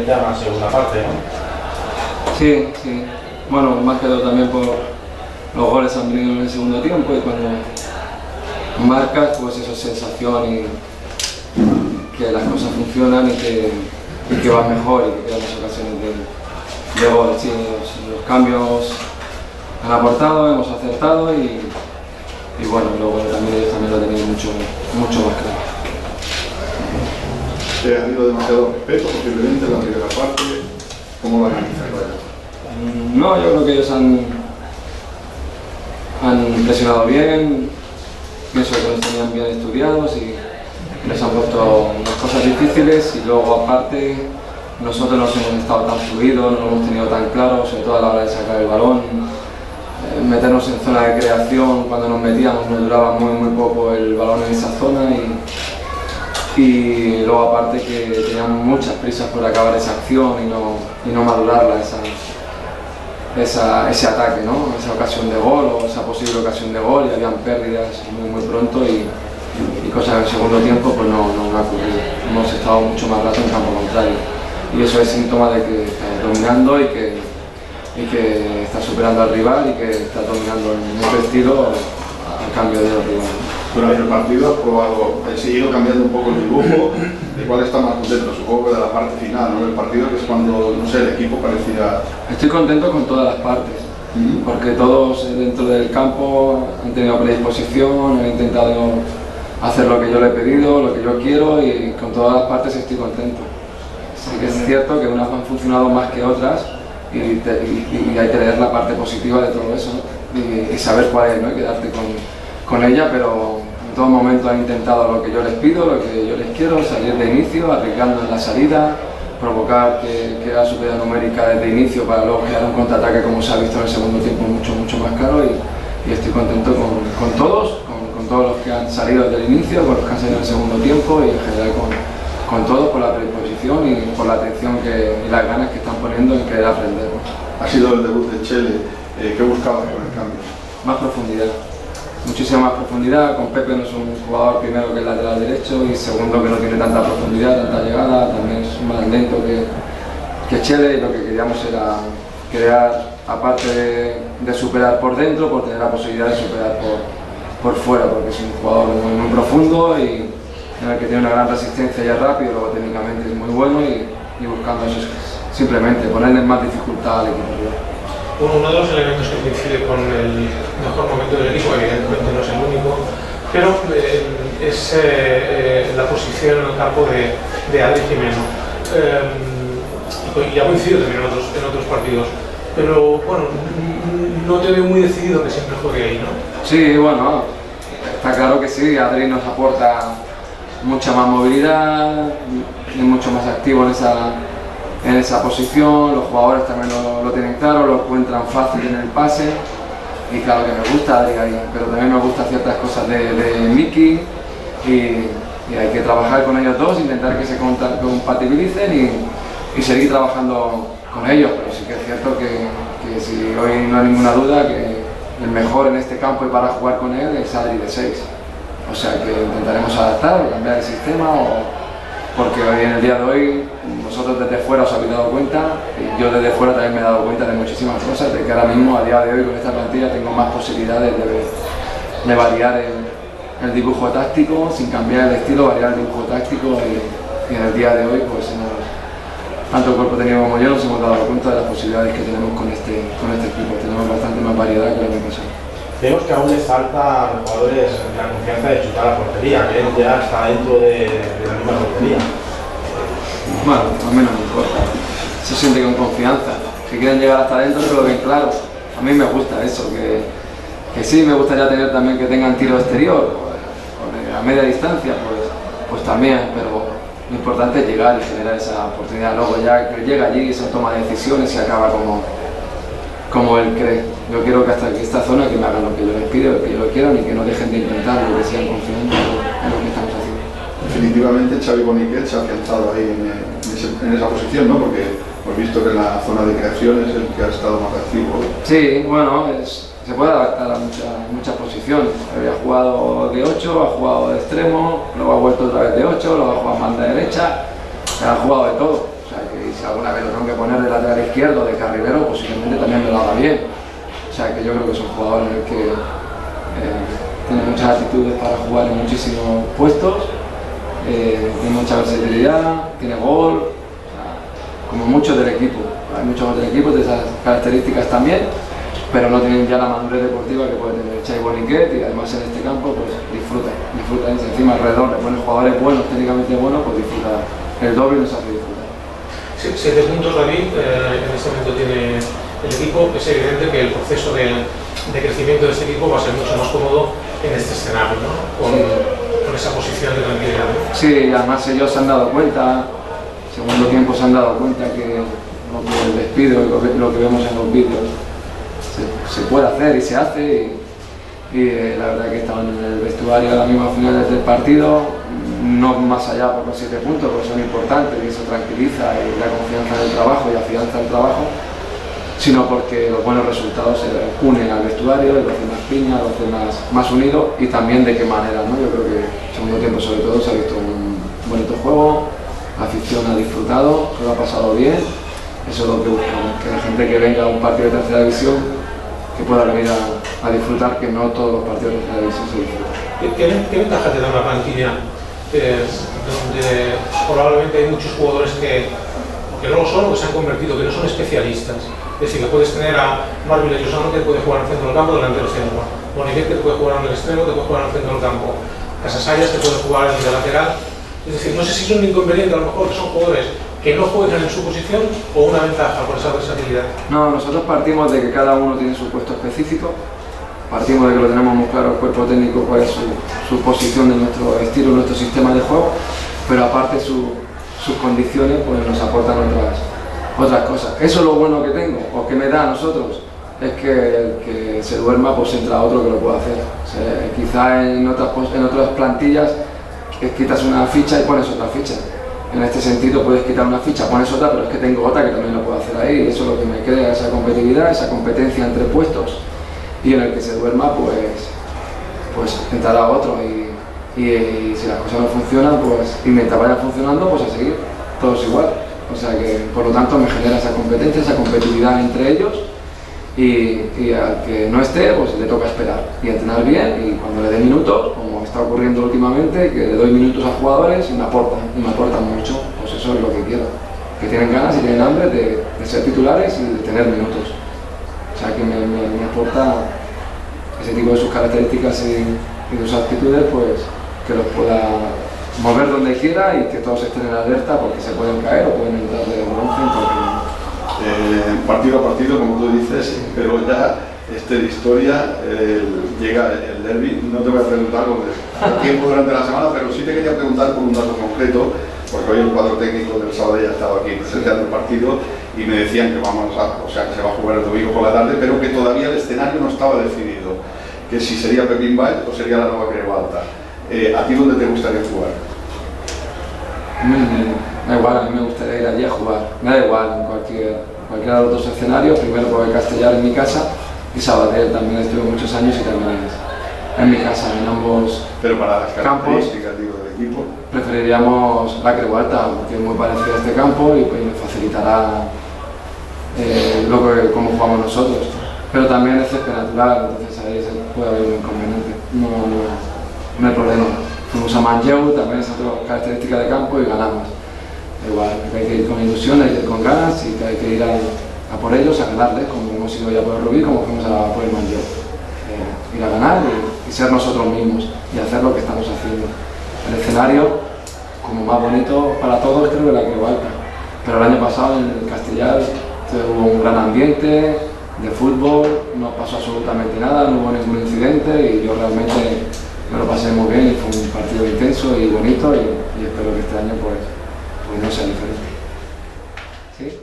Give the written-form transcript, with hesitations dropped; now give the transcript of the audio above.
diferente a una segunda parte, ¿no? Sí, sí. Bueno, más que todo también por los goles han venido en el segundo tiempo y cuando marcas, pues eso es sensación y que las cosas funcionan y que va mejor y que quedan las ocasiones de gol. Sí, los cambios han aportado, hemos acertado y bueno, luego también ellos también lo tenían mucho más claro. ¿Te ha habido demasiado respeto posiblemente en la primera parte? ¿Cómo lo analizas? No, yo creo que ellos han presionado bien, pienso que los tenían bien estudiados y les han puesto unas cosas difíciles y luego aparte nosotros no hemos estado tan fluidos, no lo hemos tenido tan claro, sobre todo a la hora de sacar el balón, meternos en zona de creación, cuando nos metíamos nos duraba muy poco el balón en esa zona y luego aparte que tenían muchas prisas por acabar esa acción y no madurarla, ese ataque, ¿no? Esa ocasión de gol o esa posible ocasión de gol y habían pérdidas muy pronto y cosas en el segundo tiempo pues no ha ocurrido. Hemos estado mucho más rato en campo contrario y eso es síntoma de que está dominando y que está superando al rival y que está dominando en mucho estilo al cambio de los rivales. Durante el partido has probado, has seguido cambiando un poco el dibujo, ¿de cuál está más contento? Supongo que de la parte final, ¿no? Del partido, que es cuando, no sé, el equipo parecía... Estoy contento con todas las partes, porque todos dentro del campo han tenido predisposición, han intentado hacer lo que yo le he pedido, lo que yo quiero y con todas las partes estoy contento. Sí que es cierto que unas han funcionado más que otras y hay que leer la parte positiva de todo eso, ¿no? y saber cuál es, ¿no? Y quedarte con ella, pero en todo momento han intentado lo que yo les pido, lo que yo les quiero, salir de inicio, arriesgando en la salida, provocar que haga superioridad numérica desde inicio para luego crear un contraataque como se ha visto en el segundo tiempo mucho más claro y estoy contento con todos, con todos los que han salido desde el inicio, con los que han salido en el segundo tiempo y en general con todos por la predisposición y por la atención y las ganas que están poniendo en querer aprender, ¿no? Ha sido el debut de Chele, ¿qué buscabas con el cambio? Más profundidad. Muchísima más profundidad, con Pepe no es un jugador primero que el lateral derecho y segundo que no tiene tanta profundidad, tanta llegada, también es más lento que Chele y lo que queríamos era crear, aparte de superar por dentro, por tener la posibilidad de superar por fuera, porque es un jugador muy profundo y en el que tiene una gran resistencia y es rápido, luego técnicamente es muy bueno y buscando eso simplemente, ponerle más dificultad al equipo. Bueno, uno de los elementos que coincide con el mejor momento del equipo, evidentemente no es el único, pero es la posición en el campo de Adri Jimeno. Y ha coincidido también en otros partidos, pero bueno, no te veo muy decidido que siempre juegue ahí, ¿no? Sí, bueno, está claro que sí, Adri nos aporta mucha más movilidad, es mucho más activo en esa posición, los jugadores también lo tienen claro, lo encuentran fácil en el pase y claro que me gusta Adri ahí, pero también me gustan ciertas cosas de Miki y hay que trabajar con ellos dos, intentar que se compatibilicen y seguir trabajando con ellos, pero sí que es cierto que si hoy no hay ninguna duda que el mejor en este campo y para jugar con él es Adri de 6, o sea que intentaremos adaptar o cambiar el sistema porque hoy en el día de hoy vosotros desde fuera os habéis dado cuenta y yo desde fuera también me he dado cuenta de muchísimas cosas, de que ahora mismo a día de hoy con esta plantilla tengo más posibilidades de variar el dibujo táctico sin cambiar el estilo, variar el dibujo táctico y en el día de hoy pues tanto el cuerpo técnico como yo nos hemos dado cuenta de las posibilidades que tenemos con este equipo, tenemos bastante más variedad que el año pasado. Vemos que aún les falta a los jugadores la confianza de chutar a la portería, que él ya está dentro de la misma portería. Bueno, a mí no me importa, se siente con confianza, que quieren llegar hasta adentro que lo ven claro. A mí me gusta eso, que sí me gustaría tener también que tengan tiro exterior, a media distancia, pues también, pero lo importante es llegar y generar esa oportunidad. Luego ya que llega allí, se toma decisiones y acaba como él cree. Yo quiero que hasta aquí esta zona que me hagan lo que yo les pido, que yo lo quieran y que no dejen de intentarlo, que sigan confiando en lo que estamos haciendo. Definitivamente Xavi Boniquet se ha afianzado ahí en esa posición, ¿no? Porque hemos visto que en la zona de creación es el que ha estado más activo. Sí, bueno, se puede adaptar a muchas posiciones. Había jugado de 8, ha jugado de extremo, luego ha vuelto otra vez de 8, luego ha jugado en banda derecha, ha jugado de todo. O sea que si alguna vez lo tengo que poner de lateral izquierdo, de carrilero, posiblemente también me lo haga bien. O sea que yo creo que son jugadores que tienen muchas actitudes para jugar en muchísimos puestos, tiene mucha versatilidad, tiene gol, o sea, como muchos del equipo. Hay muchos del equipo de esas características también, pero no tienen ya la madurez deportiva que puede tener Xavi Boniquet, y además en este campo pues disfruta encima alrededor, le ponen jugadores buenos, técnicamente buenos, pues disfruta el doble y nos hace disfrutar. 7 puntos, David, en este momento tiene el equipo. Es evidente que el proceso de crecimiento de este equipo va a ser mucho más cómodo en este escenario, ¿no? Con esa posición de tranquilidad, ¿no? Sí, además ellos se han dado cuenta, segundo tiempo se han dado cuenta que el despido, lo que vemos en los vídeos, se puede hacer y se hace, y la verdad que estaban en el vestuario a la misma final del partido, no más allá por los 7 puntos, porque son importantes y eso tranquiliza y da confianza en el trabajo y afianza el trabajo, sino porque los buenos resultados se unen al vestuario, lo hace más piña, lo hace más unido, y también de qué manera, ¿no? Yo creo que el segundo tiempo sobre todo se ha visto un bonito juego, la afición ha disfrutado, se lo ha pasado bien. Eso es lo que buscamos, que la gente que venga a un partido de tercera división, que pueda venir a disfrutar, que no todos los partidos de tercera división se disfrutan. ¿Qué ventaja te da una plantilla donde probablemente hay muchos jugadores que no lo son o que se han convertido, que no son especialistas? Es decir, que puedes tener a Marvin Lechosano, que puede jugar en el centro del campo, delantero centro. Boniquet, que puede jugar en el extremo, que puede jugar en el centro del campo. Casasayas, que puede jugar en el lateral. Es decir, no sé si es un inconveniente, a lo mejor que son jugadores que no juegan en su posición, o una ventaja por esa versatilidad. No, nosotros partimos de que cada uno tiene su puesto específico, partimos de que lo tenemos muy claro el cuerpo técnico, cuál es su posición de nuestro estilo, nuestro sistema de juego, pero aparte sus condiciones pues nos aportan otras cosas. Eso es lo bueno que tengo, o que me da a nosotros, es que el que se duerma pues entra otro que lo pueda hacer. O sea, quizá en otras plantillas quitas una ficha y pones otra ficha. En este sentido puedes quitar una ficha, pones otra, pero es que tengo otra que también lo puedo hacer ahí, y eso es lo que me crea esa competitividad, esa competencia entre puestos, y en el que se duerma pues entrará otro, y si las cosas no funcionan, pues y mientras vayan funcionando, pues a seguir todos igual. O sea que por lo tanto me genera esa competencia, esa competitividad entre ellos, y al que no esté pues le toca esperar y entrenar bien, y cuando le dé minutos, como está ocurriendo últimamente, que le doy minutos a jugadores y me aportan mucho, pues eso es lo que quiero, que tienen ganas y tienen hambre de ser titulares y de tener minutos. O sea que me aporta ese tipo de sus características y de sus actitudes, pues que los pueda mover donde quiera y que todos estén en alerta, porque se pueden caer o pueden entrar de bronce en cualquier momento. Partido a partido, como tú dices, pero ya de historia llega el derbi. No te voy a preguntar porque el tiempo durante la semana, pero sí te quería preguntar por un dato concreto, porque hoy el cuadro técnico del sábado ya ha estado aquí presenciando el partido y me decían que que se va a jugar el domingo por la tarde, pero que todavía el escenario no estaba decidido, que si sería Pepín Vall o sería la Nueva Creu Alta. ¿A ti dónde te gustaría jugar? Da igual, a mí me gustaría ir allí a jugar, me da igual en cualquiera de los dos escenarios, primero porque Castellar en mi casa y Sabadell también estuve muchos años y también es en mi casa, en ambos. Pero para las campos, características del equipo, preferiríamos la Creu Alta, porque es muy parecido a este campo y pues, me facilitará cómo jugamos nosotros, pero también es césped natural, entonces ahí puede haber un inconveniente, no hay problema. Fuimos a Manlleu, también es otra característica de campo y ganamos. Igual, que hay que ir con ilusión, hay que ir con ganas y que hay que ir a por ellos, a ganarles, como hemos ido ya por el Rubí, como fuimos a por el Manlleu. Ir a ganar y ser nosotros mismos y hacer lo que estamos haciendo. El escenario, como más bonito para todos, creo que la Creu Alta. Pero el año pasado en el Castellar hubo un gran ambiente de fútbol, no pasó absolutamente nada, no hubo ningún incidente y yo realmente me lo pasé muy bien y fue un partido intenso y bonito y espero que este año pues no sea diferente. ¿Sí?